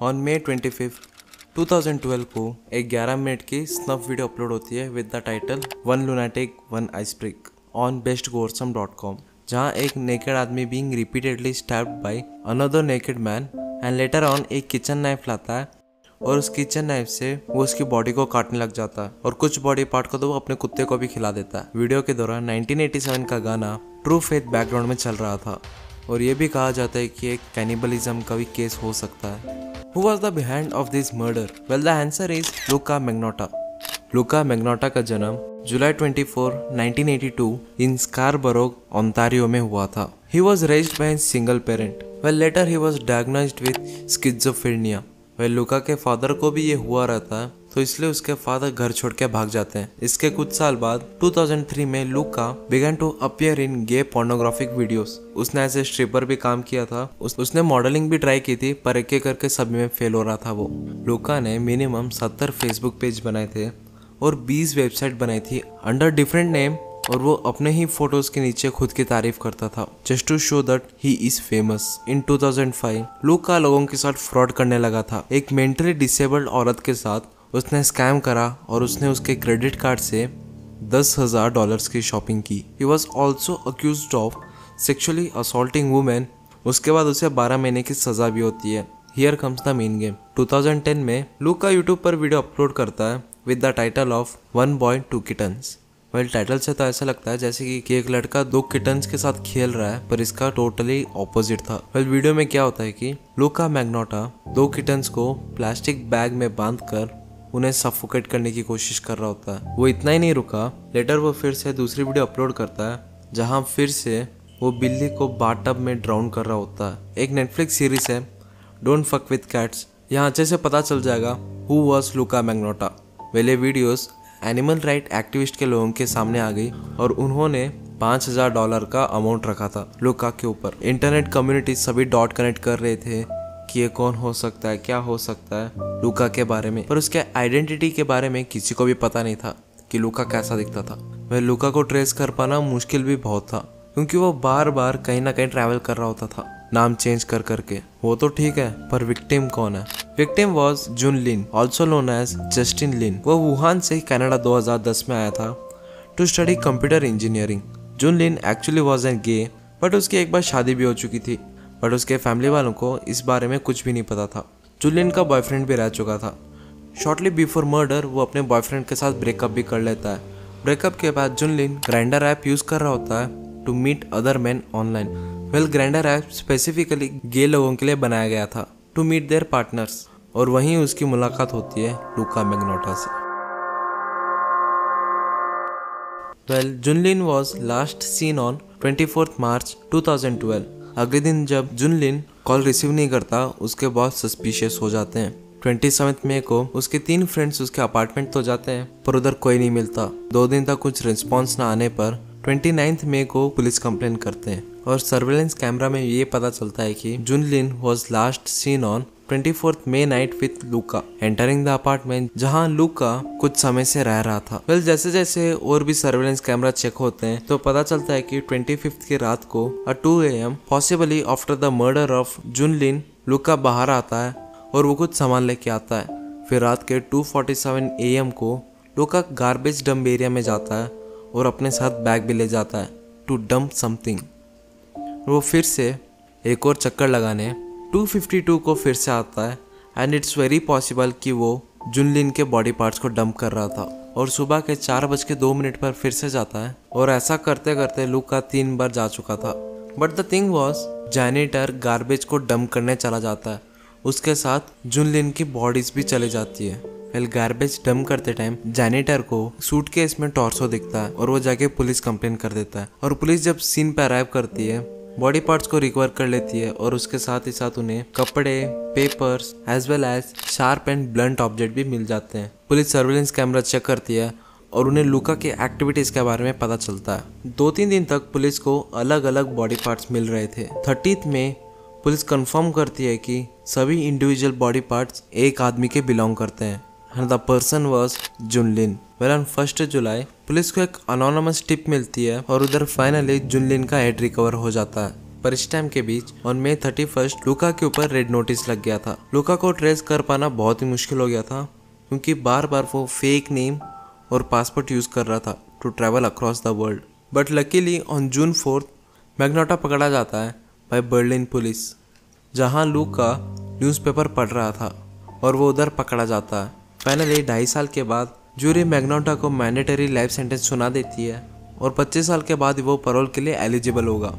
On May 25, 2012 को एक 11 minute की स्नफ वीडियो अपलोड होती है with the title one lunatic one ice pick on bestgorsome.com, जहां एक नेकेड आदमी being repeatedly stabbed by another naked man and later on एक किचन नाइफ लाता है और उस किचन नाइफ से वो उसकी बॉडी को काटने लग जाता है और कुछ बॉडी पार्ट को तो वो अपने कुत्ते को भी खिला देता है। वीडियो के दौरान 1987 का गाना ट्रू फेथ बैकग्राउंड में चल रहा था और ये भी कहा जाता है कि एक कैनिबलिज्म का भी केस हो सकता है। Who was the behind of this murder? Well, the answer is Luca Magnotta. Luca Magnotta का जन्म जुलाई 24, 1982 इन स्कारबरो, ओंटारियो में हुआ था। He was raised by a single parent. Well, later he was diagnosed with schizophrenia. Well, लुका के father को भी ये हुआ रहता है तो इसलिए उसके फादर घर छोड़ के भाग जाते हैं। इसके कुछ साल बाद 2003 में Luka began to appear in gay pornographic videos. उसने ऐसे स्ट्रिपर भी काम किया था, उसने मॉडलिंग भी ट्राई की थी, पर एक एक करके सभी में फेल हो रहा था वो। लुका ने मिनिमम 70 फेसबुक पेज बनाए थे और 20 वेबसाइट बनाई थी अंडर डिफरेंट नेम और वो अपने ही फोटोज के नीचे खुद की तारीफ करता था just to show that he is famous. In 2005 Luka लोगों के साथ फ्रॉड करने लगा था। एक मेंटली डिसेबल्ड औरत के साथ उसने स्कैम करा और उसने उसके क्रेडिट कार्ड से $10,000 की शॉपिंग की। He was also accused of sexually assaulting women. उसके बाद उसे 12 महीने की सजा भी होती है। Here comes the main game. 2010 में लुका यूट्यूब पर वीडियो अपलोड करता है with the title of one boy two kittens. Well, title से तो ऐसा लगता है जैसे कि एक लड़का 2 किटन्स के साथ खेल रहा है, पर इसका टोटली ऑपोजिट था। वेल, वीडियो में क्या होता है कि लुका मैग्नोटा 2 किटन्स को प्लास्टिक बैग में बांधकर उन्हें सफोकेट करने की कोशिश कर रहा होता है। वो इतना ही नहीं रुका, लेटर वो फिर से दूसरी वीडियो अपलोड करता है जहां फिर से वो बिल्ली को बाथटब में ड्राउन कर रहा होता है। एक नेटफ्लिक्स सीरीज है डोंट फक विद कैट्स, यहाँ अच्छे से पता चल जाएगा हु वाज लुका मैग्नोटा। वेल, ये वीडियोस एनिमल राइट एक्टिविस्ट के लोगों के सामने आ गई और उन्होंने $5,000 का अमाउंट रखा था लुका के ऊपर। इंटरनेट कम्युनिटी सभी डॉट कनेक्ट कर रहे थे कि ये कौन हो सकता है, क्या हो सकता है लुका के बारे में, पर उसके आइडेंटिटी के बारे में किसी को भी पता नहीं था कि लुका कैसा दिखता था। वह लुका को ट्रेस कर पाना मुश्किल भी बहुत था क्योंकि वो बार बार कहीं ना कहीं ट्रैवल कर रहा होता था नाम चेंज कर करके। वो तो ठीक है, पर विक्टिम कौन है? Victim was Jun Lin, also known as Justin Lin. वो वुहान से कनाडा 2010 में आया था to study computer engineering. Jun Lin actually was an gay, but उसकी एक बार शादी भी हो चुकी थी, बट उसके फैमिली वालों को इस बारे में कुछ भी नहीं पता था। जुन लिन का बॉयफ्रेंड भी रह चुका था। शॉर्टली बिफोर मर्डर वो अपने बॉयफ्रेंड के साथ ब्रेकअप भी कर लेता है। ब्रेकअप के बाद Jun Lin Grindr app use कर रहा होता है to meet other man online. Well, Grindr app specifically gay लोगों के लिए बनाया गया था टू मीट देयर पार्टनर्स, और वहीं उसकी मुलाकात होती है लुका मैग्नोटा से। Well, Junlin was last seen on 24 March 2012। अगले दिन जब जुनलिन कॉल रिसीव नहीं करता, उसके बॉस सस्पिशियस हो जाते हैं। 27 मई को उसके 3 फ्रेंड्स उसके अपार्टमेंट तो जाते हैं पर उधर कोई नहीं मिलता। 2 दिन तक कुछ रिस्पॉन्स ना आने पर 29 मई को पुलिस कंप्लेन करते हैं और सर्वेलेंस कैमरा में ये पता चलता है कि Junlin was last seen on 24 May night with Luka entering the apartment जहां लुका कुछ समय से रह रहा था। वेल, जैसे जैसे और भी सर्वेलेंस कैमरा चेक होते हैं तो पता चलता है कि 25 की रात को 2 AM possibly after the murder of Junlin Luka बाहर आता है और वो कुछ सामान लेके आता है। फिर रात के 2:47 AM को लुका गार्बेज डंप एरिया में जाता है और अपने साथ बैग भी ले जाता है टू डंप समथिंग। वो फिर से एक और चक्कर लगाने 252 को फिर से आता है एंड इट्स वेरी पॉसिबल कि वो जुनलिन के बॉडी पार्ट्स को डंप कर रहा था और सुबह के 4:02 पर फिर से जाता है और ऐसा करते करते लुका 3 बार जा चुका था। But the thing was janitor garbage को डंप करने चला जाता है, उसके साथ जुनलिन की बॉडीज भी चली जाती है। वेल, गार्बेज डंप करते टाइम जैनिटर को सूटकेस में टॉर्सो दिखता है और वो जाके पुलिस कंप्लेन कर देता है और पुलिस जब सीन पे अराइव करती है बॉडी पार्ट्स को रिकवर कर लेती है और उसके साथ ही साथ उन्हें कपड़े, papers as well as sharp and blunt object भी मिल जाते हैं। पुलिस सर्वेलेंस कैमरा चेक करती है और उन्हें लुका के एक्टिविटीज के बारे में पता चलता है। 2-3 दिन तक पुलिस को अलग अलग बॉडी पार्ट्स मिल रहे थे। 30 में पुलिस कंफर्म करती है कि सभी इंडिविजुअल बॉडी पार्ट्स एक आदमी के बिलोंग करते हैं and the person was जुनलिन। Well, on 1 July police को एक अनोनिमस टिप मिलती है और उधर फाइनली जुनलिन का हेड रिकवर हो जाता है। पर इस टाइम के बीच ऑन May 31 लूका के ऊपर रेड नोटिस लग गया था। लूका को ट्रेस कर पाना बहुत ही मुश्किल हो गया था क्योंकि बार बार वो फेक नेम और पासपोर्ट यूज कर रहा था to travel across the world. But luckily on June 4 Magnotta पकड़ा जाता है बाय बर्लिन पुलिस, जहां लूका न्यूज़पेपर पढ़ रहा था और वो उधर पकड़ा जाता है। फाइनली 2.5 साल के बाद जूरी मैग्नोटा को मैंडेटरी लाइफ सेंटेंस सुना देती है और 25 साल के बाद वो पैरोल के लिए एलिजिबल होगा।